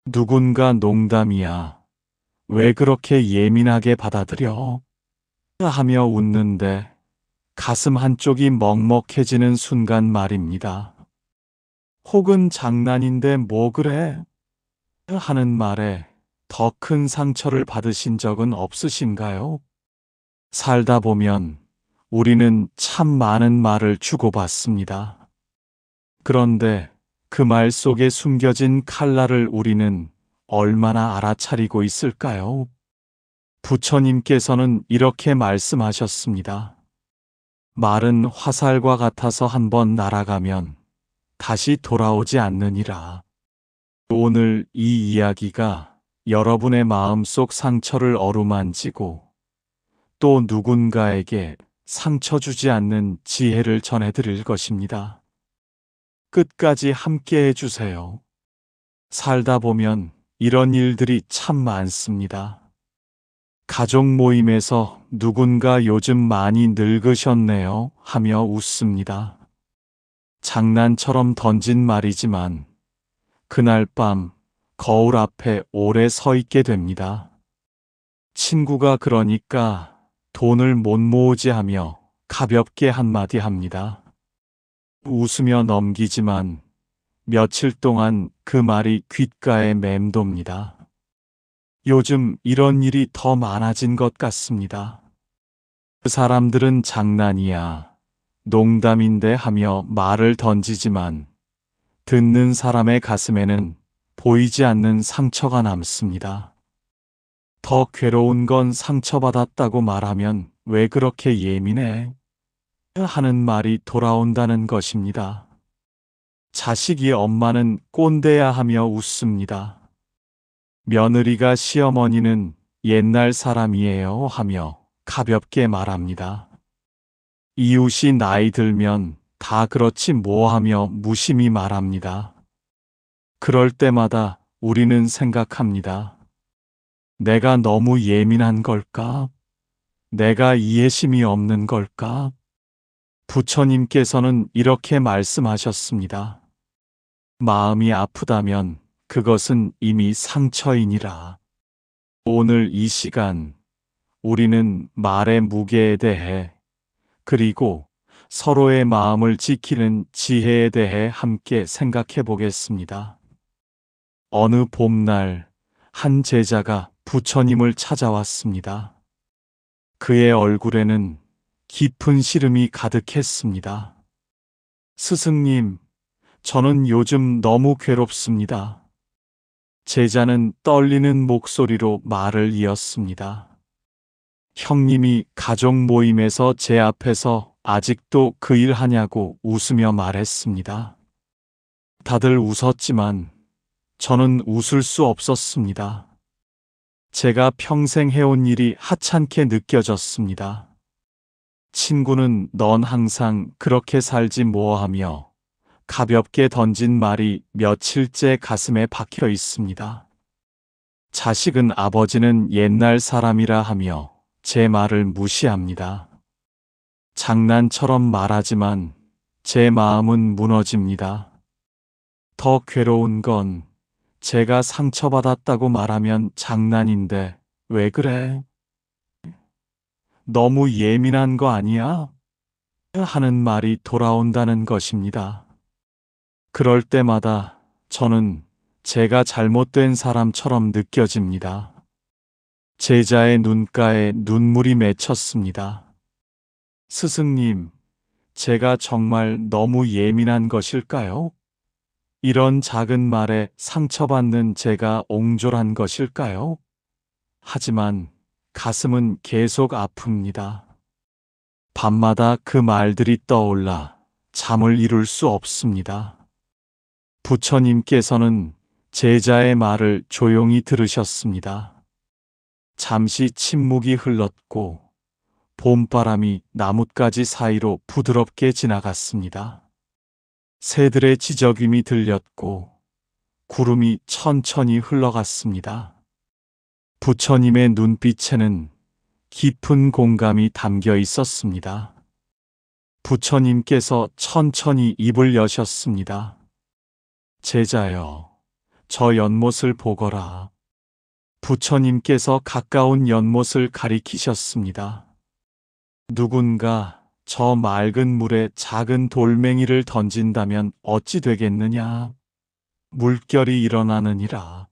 누군가 농담이야. 왜 그렇게 예민하게 받아들여? 하며 웃는데 가슴 한쪽이 먹먹해지는 순간 말입니다. 혹은 장난인데 뭐 그래? 하는 말에 더 큰 상처를 받으신 적은 없으신가요? 살다 보면 우리는 참 많은 말을 주고받습니다. 그런데 그 말 속에 숨겨진 칼날을 우리는 얼마나 알아차리고 있을까요? 부처님께서는 이렇게 말씀하셨습니다. 말은 화살과 같아서 한번 날아가면 다시 돌아오지 않느니라. 오늘 이 이야기가 여러분의 마음속 상처를 어루만지고 또 누군가에게 상처 주지 않는 지혜를 전해드릴 것입니다. 끝까지 함께 해주세요. 살다 보면 이런 일들이 참 많습니다. 가족 모임에서 누군가 요즘 많이 늙으셨네요 하며 웃습니다. 장난처럼 던진 말이지만 그날 밤 거울 앞에 오래 서 있게 됩니다. 친구가 그러니까 돈을 못 모으지 하며 가볍게 한마디 합니다. 웃으며 넘기지만 며칠 동안 그 말이 귓가에 맴돕니다. 요즘 이런 일이 더 많아진 것 같습니다. 그 사람들은 장난이야, 농담인데 하며 말을 던지지만 듣는 사람의 가슴에는 보이지 않는 상처가 남습니다. 더 괴로운 건 상처받았다고 말하면 왜 그렇게 예민해? 하는 말이 돌아온다는 것입니다. 자식이 엄마는 꼰대야 하며 웃습니다. 며느리가 시어머니는 옛날 사람이에요 하며 가볍게 말합니다. 이웃이 나이 들면 다 그렇지 뭐 하며 무심히 말합니다. 그럴 때마다 우리는 생각합니다. 내가 너무 예민한 걸까? 내가 이해심이 없는 걸까? 부처님께서는 이렇게 말씀하셨습니다. 마음이 아프다면 그것은 이미 상처이니라. 오늘 이 시간 우리는 말의 무게에 대해 그리고 서로의 마음을 지키는 지혜에 대해 함께 생각해 보겠습니다. 어느 봄날 한 제자가 부처님을 찾아왔습니다. 그의 얼굴에는 깊은 시름이 가득했습니다. 스승님, 저는 요즘 너무 괴롭습니다. 제자는 떨리는 목소리로 말을 이었습니다. 형님이 가족 모임에서 제 앞에서 아직도 그 일 하냐고 웃으며 말했습니다. 다들 웃었지만 저는 웃을 수 없었습니다. 제가 평생 해온 일이 하찮게 느껴졌습니다. 친구는 넌 항상 그렇게 살지 뭐하며 가볍게 던진 말이 며칠째 가슴에 박혀 있습니다. 자식은 아버지는 옛날 사람이라 하며 제 말을 무시합니다. 장난처럼 말하지만 제 마음은 무너집니다. 더 괴로운 건 제가 상처받았다고 말하면 장난인데 왜 그래? 너무 예민한 거 아니야? 하는 말이 돌아온다는 것입니다. 그럴 때마다 저는 제가 잘못된 사람처럼 느껴집니다. 제자의 눈가에 눈물이 맺혔습니다. 스승님, 제가 정말 너무 예민한 것일까요? 이런 작은 말에 상처받는 제가 옹졸한 것일까요? 하지만 가슴은 계속 아픕니다. 밤마다 그 말들이 떠올라 잠을 이룰 수 없습니다. 부처님께서는 제자의 말을 조용히 들으셨습니다. 잠시 침묵이 흘렀고 봄바람이 나뭇가지 사이로 부드럽게 지나갔습니다. 새들의 지저귀이 들렸고 구름이 천천히 흘러갔습니다. 부처님의 눈빛에는 깊은 공감이 담겨 있었습니다. 부처님께서 천천히 입을 여셨습니다. 제자여, 저 연못을 보거라. 부처님께서 가까운 연못을 가리키셨습니다. 누군가 저 맑은 물에 작은 돌멩이를 던진다면 어찌 되겠느냐? 물결이 일어나느니라.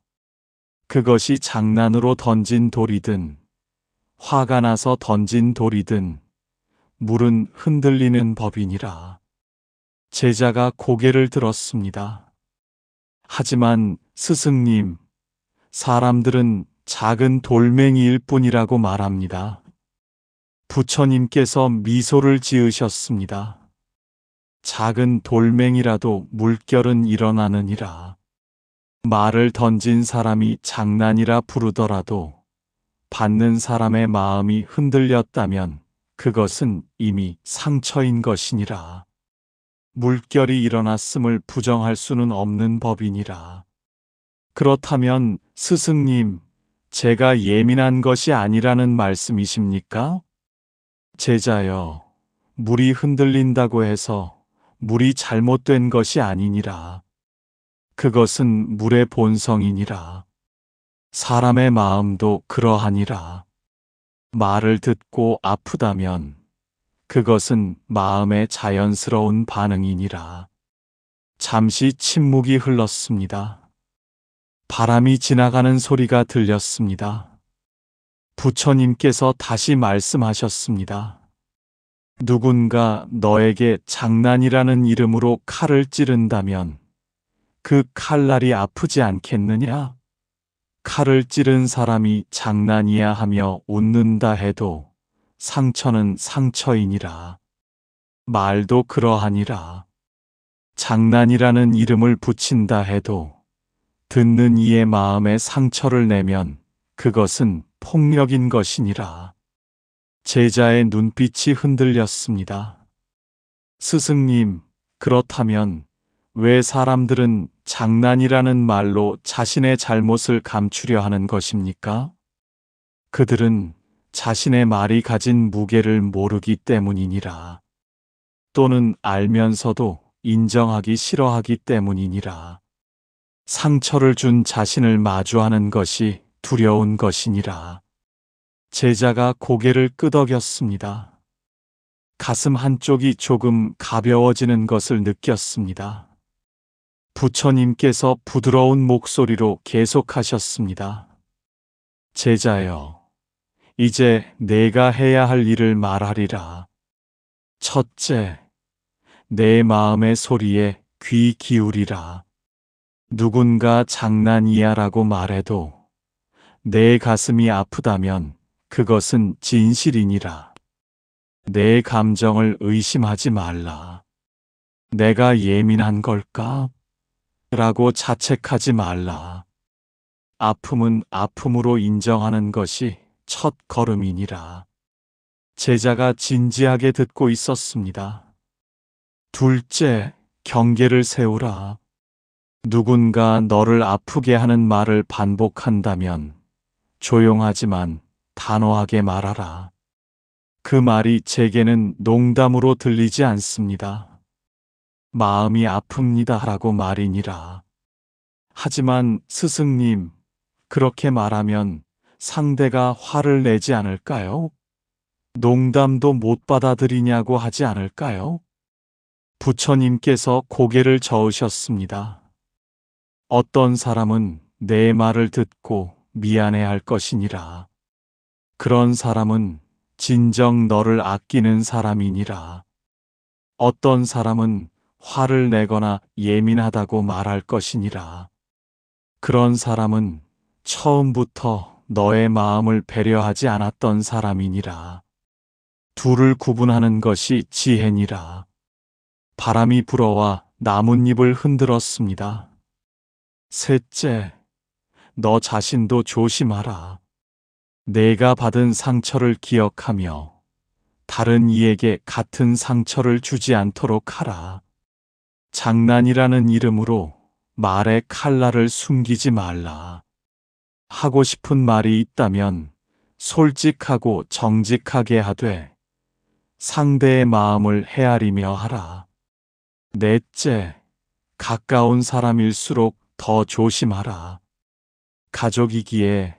그것이 장난으로 던진 돌이든 화가 나서 던진 돌이든 물은 흔들리는 법이니라. 제자가 고개를 들었습니다. 하지만 스승님, 사람들은 작은 돌멩이일 뿐이라고 말합니다. 부처님께서 미소를 지으셨습니다. 작은 돌멩이라도 물결은 일어나느니라. 말을 던진 사람이 장난이라 부르더라도 받는 사람의 마음이 흔들렸다면 그것은 이미 상처인 것이니라. 물결이 일어났음을 부정할 수는 없는 법이니라. 그렇다면 스승님, 제가 예민한 것이 아니라는 말씀이십니까? 제자여, 물이 흔들린다고 해서 물이 잘못된 것이 아니니라. 그것은 물의 본성이니라. 사람의 마음도 그러하니라. 말을 듣고 아프다면 그것은 마음의 자연스러운 반응이니라. 잠시 침묵이 흘렀습니다. 바람이 지나가는 소리가 들렸습니다. 부처님께서 다시 말씀하셨습니다. 누군가 너에게 장난이라는 이름으로 칼을 찌른다면 그 칼날이 아프지 않겠느냐? 칼을 찌른 사람이 장난이야 하며 웃는다 해도 상처는 상처이니라. 말도 그러하니라. 장난이라는 이름을 붙인다 해도 듣는 이의 마음에 상처를 내면 그것은 폭력인 것이니라. 제자의 눈빛이 흔들렸습니다. 스승님, 그렇다면 왜 사람들은 장난이라는 말로 자신의 잘못을 감추려 하는 것입니까? 그들은 자신의 말이 가진 무게를 모르기 때문이니라. 또는 알면서도 인정하기 싫어하기 때문이니라. 상처를 준 자신을 마주하는 것이 두려운 것이니라. 제자가 고개를 끄덕였습니다. 가슴 한쪽이 조금 가벼워지는 것을 느꼈습니다. 부처님께서 부드러운 목소리로 계속하셨습니다. 제자여, 이제 내가 해야 할 일을 말하리라. 첫째, 내 마음의 소리에 귀 기울이라. 누군가 장난이야라고 말해도 내 가슴이 아프다면 그것은 진실이니라. 내 감정을 의심하지 말라. 내가 예민한 걸까? 라고 자책하지 말라. 아픔은 아픔으로 인정하는 것이 첫 걸음이니라. 제자가 진지하게 듣고 있었습니다. 둘째, 경계를 세우라. 누군가 너를 아프게 하는 말을 반복한다면 조용하지만 단호하게 말하라. 그 말이 제게는 농담으로 들리지 않습니다. 마음이 아픕니다 라고 말이니라. 하지만 스승님, 그렇게 말하면 상대가 화를 내지 않을까요? 농담도 못 받아들이냐고 하지 않을까요? 부처님께서 고개를 저으셨습니다. 어떤 사람은 내 말을 듣고 미안해할 것이니라. 그런 사람은 진정 너를 아끼는 사람이니라. 어떤 사람은 화를 내거나 예민하다고 말할 것이니라. 그런 사람은 처음부터 너의 마음을 배려하지 않았던 사람이니라. 둘을 구분하는 것이 지혜니라. 바람이 불어와 나뭇잎을 흔들었습니다. 셋째, 너 자신도 조심하라. 내가 받은 상처를 기억하며 다른 이에게 같은 상처를 주지 않도록 하라. 장난이라는 이름으로 말의 칼날을 숨기지 말라. 하고 싶은 말이 있다면 솔직하고 정직하게 하되 상대의 마음을 헤아리며 하라. 넷째, 가까운 사람일수록 더 조심하라. 가족이기에,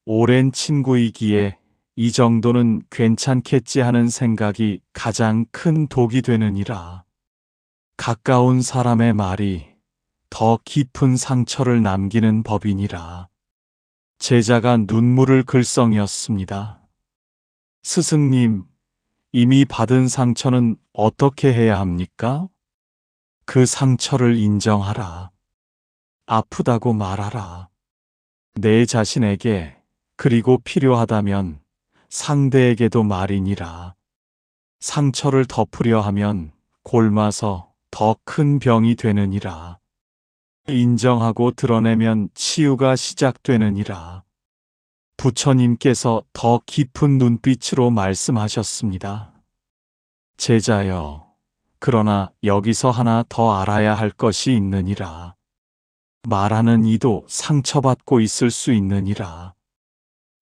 오랜 친구이기에 이 정도는 괜찮겠지 하는 생각이 가장 큰 독이 되느니라. 가까운 사람의 말이 더 깊은 상처를 남기는 법이니라. 제자가 눈물을 글썽였습니다. 스승님, 이미 받은 상처는 어떻게 해야 합니까? 그 상처를 인정하라. 아프다고 말하라. 내 자신에게, 그리고 필요하다면 상대에게도 말이니라. 상처를 덮으려 하면 골마서 더 큰 병이 되느니라. 인정하고 드러내면 치유가 시작되느니라. 부처님께서 더 깊은 눈빛으로 말씀하셨습니다. 제자여, 그러나 여기서 하나 더 알아야 할 것이 있느니라. 말하는 이도 상처받고 있을 수 있느니라.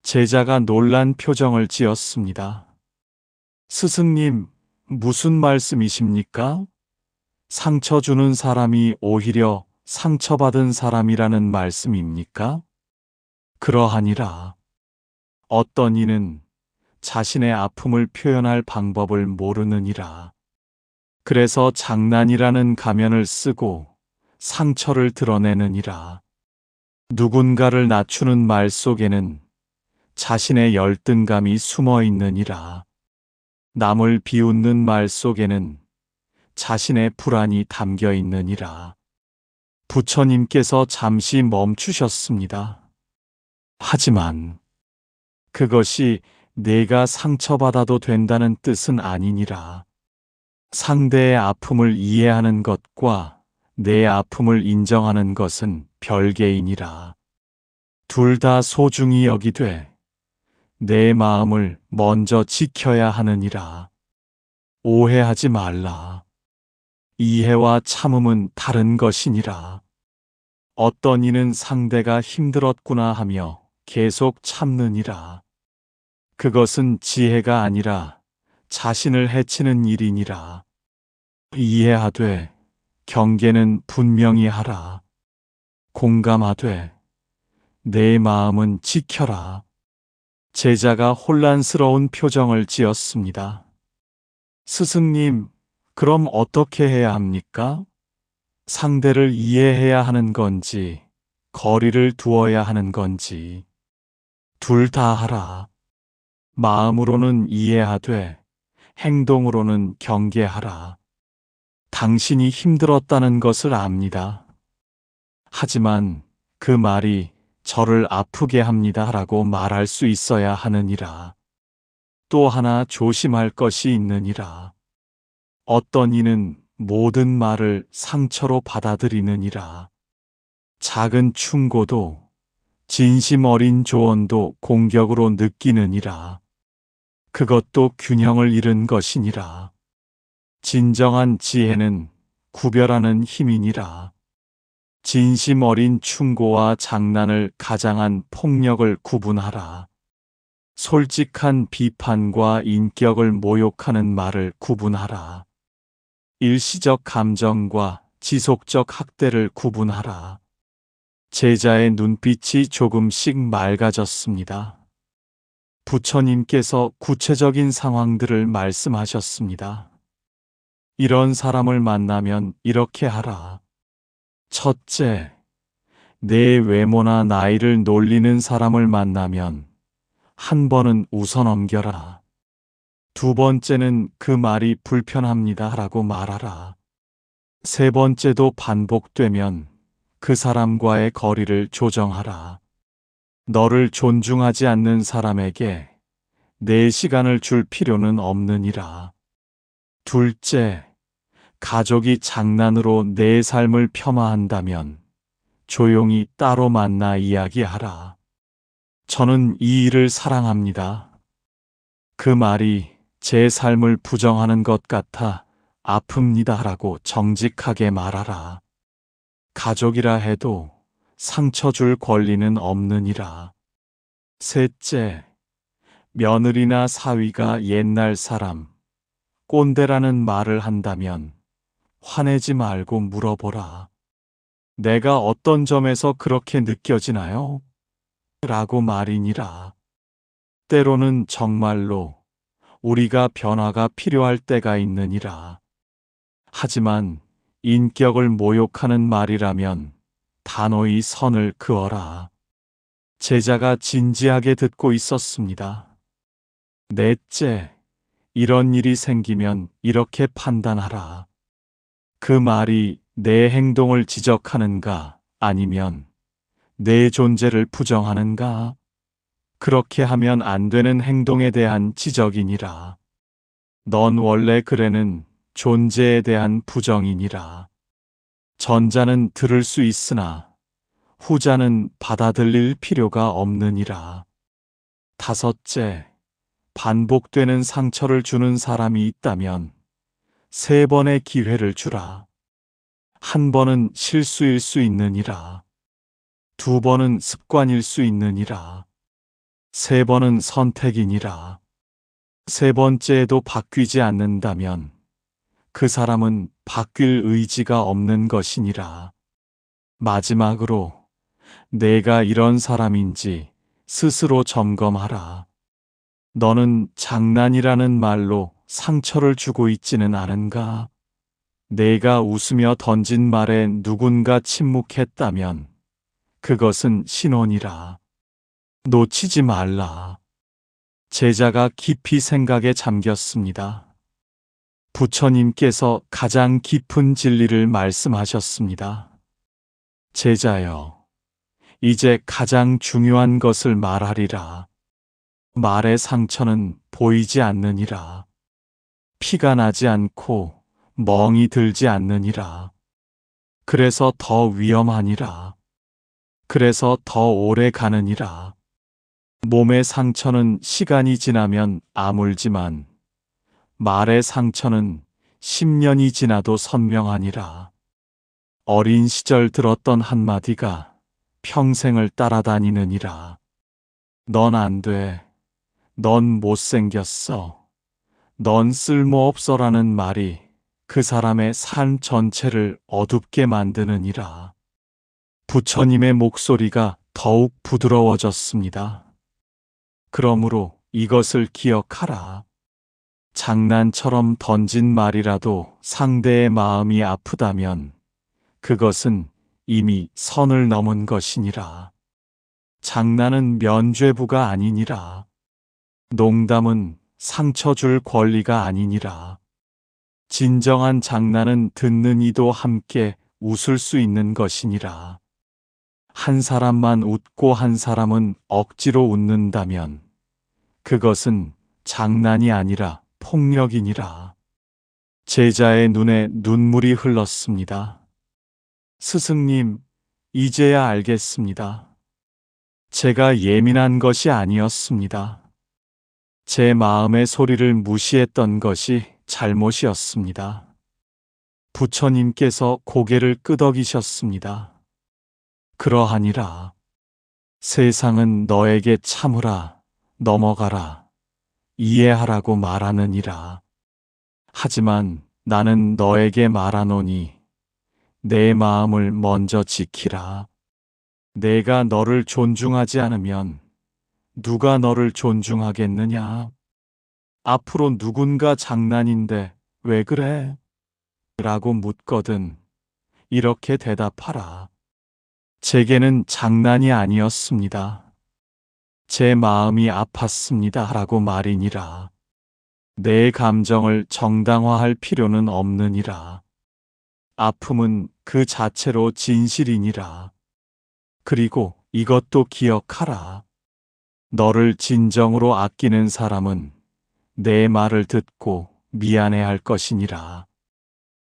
제자가 놀란 표정을 지었습니다. 스승님, 무슨 말씀이십니까? 상처 주는 사람이 오히려 상처받은 사람이라는 말씀입니까? 그러하니라. 어떤 이는 자신의 아픔을 표현할 방법을 모르느니라. 그래서 장난이라는 가면을 쓰고 상처를 드러내느니라. 누군가를 낮추는 말 속에는 자신의 열등감이 숨어 있느니라. 남을 비웃는 말 속에는 자신의 불안이 담겨 있느니라. 부처님께서 잠시 멈추셨습니다. 하지만 그것이 내가 상처받아도 된다는 뜻은 아니니라. 상대의 아픔을 이해하는 것과 내 아픔을 인정하는 것은 별개이니라. 둘 다 소중히 여기되 내 마음을 먼저 지켜야 하느니라. 오해하지 말라. 이해와 참음은 다른 것이니라. 어떤 이는 상대가 힘들었구나 하며 계속 참느니라. 그것은 지혜가 아니라 자신을 해치는 일이니라. 이해하되 경계는 분명히 하라. 공감하되 내 마음은 지켜라. 제자가 혼란스러운 표정을 지었습니다. 스승님, 그럼 어떻게 해야 합니까? 상대를 이해해야 하는 건지, 거리를 두어야 하는 건지, 둘 다 하라. 마음으로는 이해하되, 행동으로는 경계하라. 당신이 힘들었다는 것을 압니다. 하지만 그 말이 저를 아프게 합니다 라고 말할 수 있어야 하느니라. 또 하나 조심할 것이 있느니라. 어떤 이는 모든 말을 상처로 받아들이느니라. 작은 충고도 진심 어린 조언도 공격으로 느끼느니라. 그것도 균형을 잃은 것이니라. 진정한 지혜는 구별하는 힘이니라. 진심 어린 충고와 장난을 가장한 폭력을 구분하라. 솔직한 비판과 인격을 모욕하는 말을 구분하라. 일시적 감정과 지속적 학대를 구분하라. 제자의 눈빛이 조금씩 맑아졌습니다. 부처님께서 구체적인 상황들을 말씀하셨습니다. 이런 사람을 만나면 이렇게 하라. 첫째, 내 외모나 나이를 놀리는 사람을 만나면 한 번은 웃어 넘겨라. 두 번째는 그 말이 불편합니다 라고 말하라. 세 번째도 반복되면 그 사람과의 거리를 조정하라. 너를 존중하지 않는 사람에게 내 시간을 줄 필요는 없느니라. 둘째, 가족이 장난으로 내 삶을 폄하한다면 조용히 따로 만나 이야기하라. 저는 이 일을 사랑합니다. 그 말이 제 삶을 부정하는 것 같아 아픕니다 라고 정직하게 말하라. 가족이라 해도 상처 줄 권리는 없느니라. 셋째, 며느리나 사위가 옛날 사람, 꼰대라는 말을 한다면 화내지 말고 물어보라. 내가 어떤 점에서 그렇게 느껴지나요? 라고 말이니라. 때로는 정말로 우리가 변화가 필요할 때가 있느니라. 하지만 인격을 모욕하는 말이라면 단호히 선을 그어라. 제자가 진지하게 듣고 있었습니다. 넷째, 이런 일이 생기면 이렇게 판단하라. 그 말이 내 행동을 지적하는가 아니면 내 존재를 부정하는가? 그렇게 하면 안 되는 행동에 대한 지적이니라. 넌 원래 그래는 존재에 대한 부정이니라. 전자는 들을 수 있으나 후자는 받아들일 필요가 없느니라. 다섯째, 반복되는 상처를 주는 사람이 있다면 3번의 기회를 주라. 1번은 실수일 수 있느니라. 2번은 습관일 수 있느니라. 3번은 선택이니라. 3번째에도 바뀌지 않는다면 그 사람은 바뀔 의지가 없는 것이니라. 마지막으로 내가 이런 사람인지 스스로 점검하라. 너는 장난이라는 말로 상처를 주고 있지는 않은가? 내가 웃으며 던진 말에 누군가 침묵했다면 그것은 신호니라. 놓치지 말라. 제자가 깊이 생각에 잠겼습니다. 부처님께서 가장 깊은 진리를 말씀하셨습니다. 제자여, 이제 가장 중요한 것을 말하리라. 말의 상처는 보이지 않느니라. 피가 나지 않고 멍이 들지 않느니라. 그래서 더 위험하니라. 그래서 더 오래 가느니라. 몸의 상처는 시간이 지나면 아물지만 말의 상처는 10년이 지나도 선명하니라. 어린 시절 들었던 한마디가 평생을 따라다니느니라. 넌 안 돼. 넌 못생겼어. 넌 쓸모없어라는 말이 그 사람의 삶 전체를 어둡게 만드느니라. 부처님의 목소리가 더욱 부드러워졌습니다. 그러므로 이것을 기억하라. 장난처럼 던진 말이라도 상대의 마음이 아프다면 그것은 이미 선을 넘은 것이니라. 장난은 면죄부가 아니니라. 농담은 상처 줄 권리가 아니니라. 진정한 장난은 듣는 이도 함께 웃을 수 있는 것이니라. 한 사람만 웃고 한 사람은 억지로 웃는다면 그것은 장난이 아니라 폭력이니라. 제자의 눈에 눈물이 흘렀습니다. 스승님, 이제야 알겠습니다. 제가 예민한 것이 아니었습니다. 제 마음의 소리를 무시했던 것이 잘못이었습니다. 부처님께서 고개를 끄덕이셨습니다. 그러하니라. 세상은 너에게 참으라, 넘어가라, 이해하라고 말하느니라. 하지만 나는 너에게 말하노니 내 마음을 먼저 지키라. 내가 너를 존중하지 않으면 누가 너를 존중하겠느냐? 앞으로 누군가 장난인데 왜 그래? 라고 묻거든 이렇게 대답하라. 제게는 장난이 아니었습니다. 제 마음이 아팠습니다. 라고 말이니라. 내 감정을 정당화할 필요는 없느니라. 아픔은 그 자체로 진실이니라. 그리고 이것도 기억하라. 너를 진정으로 아끼는 사람은 내 말을 듣고 미안해할 것이니라.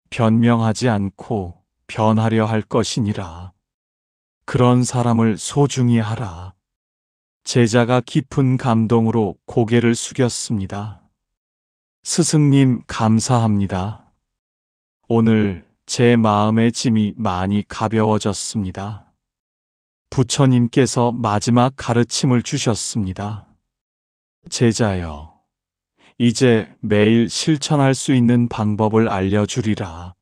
변명하지 않고 변하려 할 것이니라. 그런 사람을 소중히 하라. 제자가 깊은 감동으로 고개를 숙였습니다. 스승님, 감사합니다. 오늘 제 마음의 짐이 많이 가벼워졌습니다. 부처님께서 마지막 가르침을 주셨습니다. 제자여, 이제 매일 실천할 수 있는 방법을 알려주리라.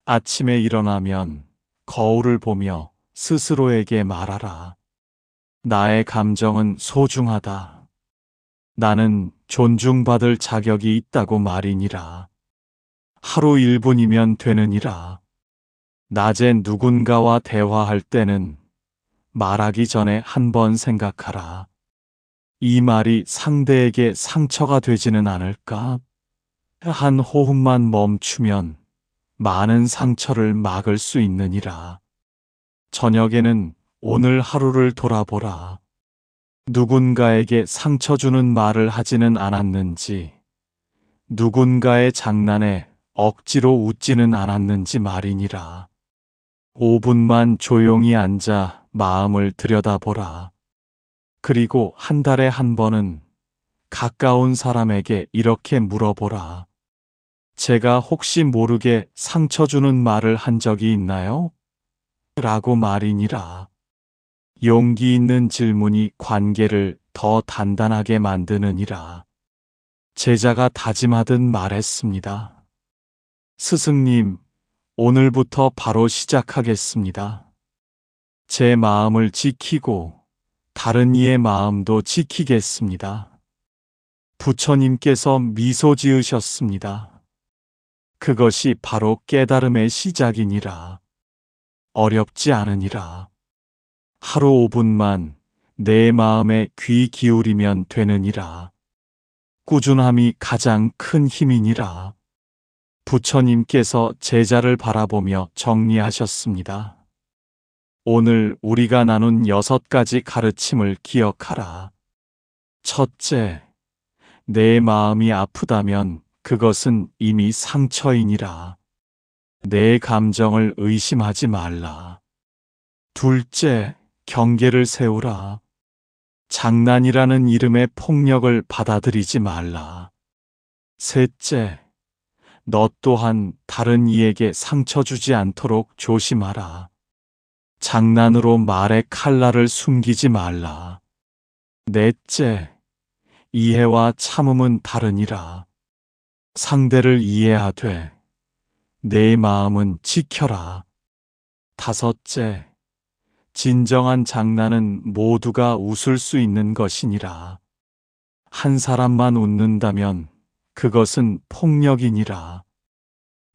아침에 일어나면 거울을 보며 스스로에게 말하라. 나의 감정은 소중하다. 나는 존중받을 자격이 있다고 말이니라. 하루 1분이면 되느니라. 낮에 누군가와 대화할 때는 말하기 전에 한 번 생각하라. 이 말이 상대에게 상처가 되지는 않을까? 한 호흡만 멈추면 많은 상처를 막을 수 있느니라. 저녁에는 오늘 하루를 돌아보라. 누군가에게 상처 주는 말을 하지는 않았는지, 누군가의 장난에 억지로 웃지는 않았는지 말이니라. 5분만 조용히 앉아 마음을 들여다보라. 그리고 한 달에 한 번은 가까운 사람에게 이렇게 물어보라. 제가 혹시 모르게 상처 주는 말을 한 적이 있나요? 라고 말이니라. 용기 있는 질문이 관계를 더 단단하게 만드느니라. 제자가 다짐하듯 말했습니다. 스승님, 오늘부터 바로 시작하겠습니다. 제 마음을 지키고 다른 이의 마음도 지키겠습니다. 부처님께서 미소 지으셨습니다. 그것이 바로 깨달음의 시작이니라. 어렵지 않으니라. 하루 5분만 내 마음에 귀 기울이면 되느니라. 꾸준함이 가장 큰 힘이니라. 부처님께서 제자를 바라보며 정리하셨습니다. 오늘 우리가 나눈 6가지 가르침을 기억하라. 첫째, 내 마음이 아프다면 그것은 이미 상처이니라. 내 감정을 의심하지 말라. 둘째, 경계를 세우라. 장난이라는 이름의 폭력을 받아들이지 말라. 셋째, 너 또한 다른 이에게 상처 주지 않도록 조심하라. 장난으로 말의 칼날을 숨기지 말라. 넷째, 이해와 참음은 다르니라. 상대를 이해하되 내 마음은 지켜라. 다섯째, 진정한 장난은 모두가 웃을 수 있는 것이니라. 한 사람만 웃는다면 그것은 폭력이니라.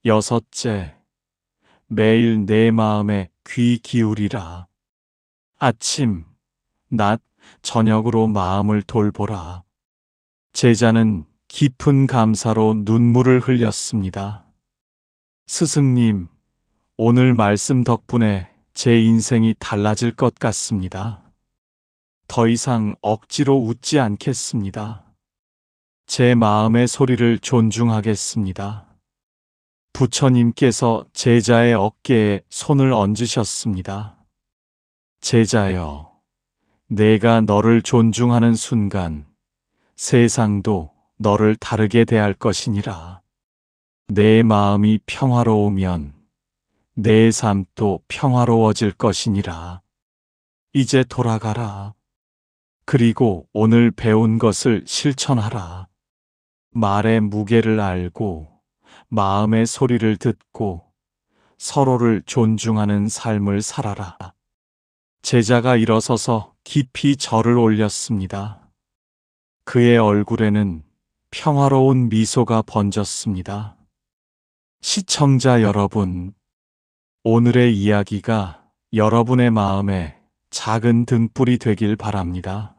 여섯째, 매일 내 마음에 귀 기울이라. 아침, 낮, 저녁으로 마음을 돌보라. 제자는 깊은 감사로 눈물을 흘렸습니다. 스승님, 오늘 말씀 덕분에 제 인생이 달라질 것 같습니다. 더 이상 억지로 웃지 않겠습니다. 제 마음의 소리를 존중하겠습니다. 부처님께서 제자의 어깨에 손을 얹으셨습니다. 제자여, 내가 너를 존중하는 순간 세상도 너를 다르게 대할 것이니라. 내 마음이 평화로우면 내 삶도 평화로워질 것이니라. 이제 돌아가라. 그리고 오늘 배운 것을 실천하라. 말의 무게를 알고 마음의 소리를 듣고 서로를 존중하는 삶을 살아라. 제자가 일어서서 깊이 절을 올렸습니다. 그의 얼굴에는 평화로운 미소가 번졌습니다. 시청자 여러분, 오늘의 이야기가 여러분의 마음에 작은 등불이 되길 바랍니다.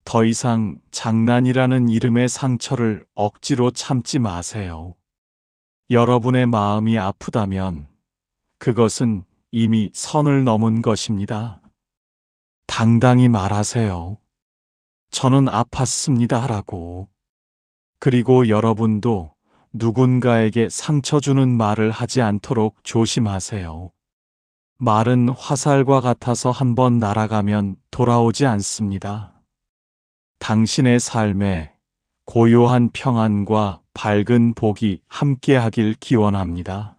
더 이상 장난이라는 이름의 상처를 억지로 참지 마세요. 여러분의 마음이 아프다면 그것은 이미 선을 넘은 것입니다. 당당히 말하세요. 저는 아팠습니다 라고. 그리고 여러분도 누군가에게 상처 주는 말을 하지 않도록 조심하세요. 말은 화살과 같아서 한번 날아가면 돌아오지 않습니다. 당신의 삶에 고요한 평안과 밝은 복이 함께하길 기원합니다.